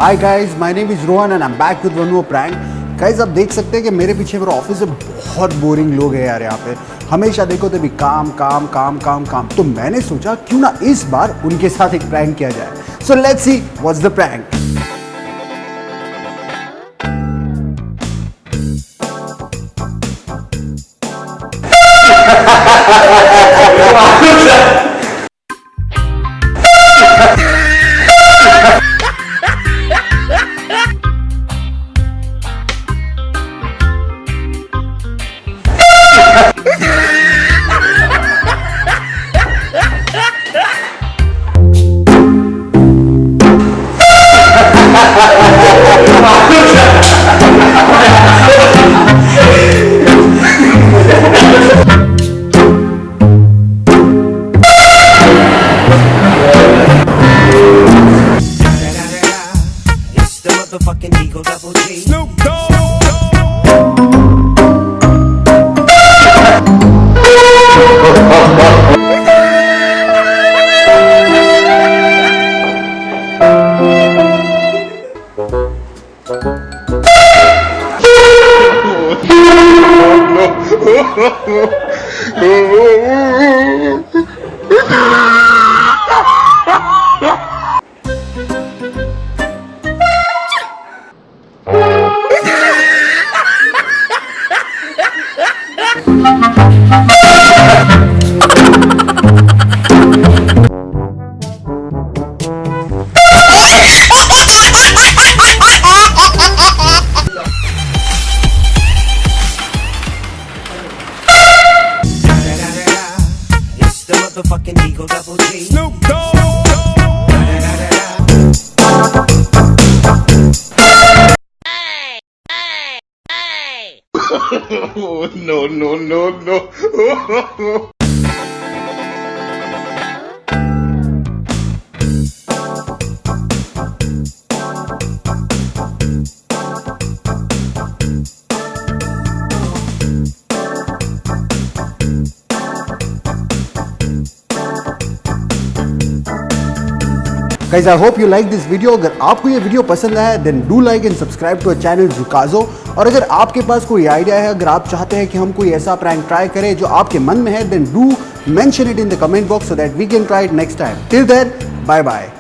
Hi guys, my name is Rohan and I am back with one more prank. Guys, आप देख सकते हैं कि मेरे पीछे मेरा ऑफिस है। बहुत बोरिंग लोग हैं यार यहाँ पे, हमेशा देखो तो भी काम काम काम काम काम। तो मैंने सोचा क्यों ना इस बार उनके साथ एक प्रैंक किया जाए। So let's see what's the prank. Fucking Eagle Double G. Snoop Dogg. Fucking Eagle Double G. Snoop Dogg. Hey, hey, hey. No, no, no, no. Guys, I hope you like this video. अगर आपको ये video पसंद आया then do like and subscribe to a channel Zukazo। और अगर आपके पास कोई idea है, अगर आप चाहते हैं कि हम कोई ऐसा प्रैंक ट्राई करें जो आपके मन में है, then do mention it in the comment box so that we can try it next time. Till then, bye bye.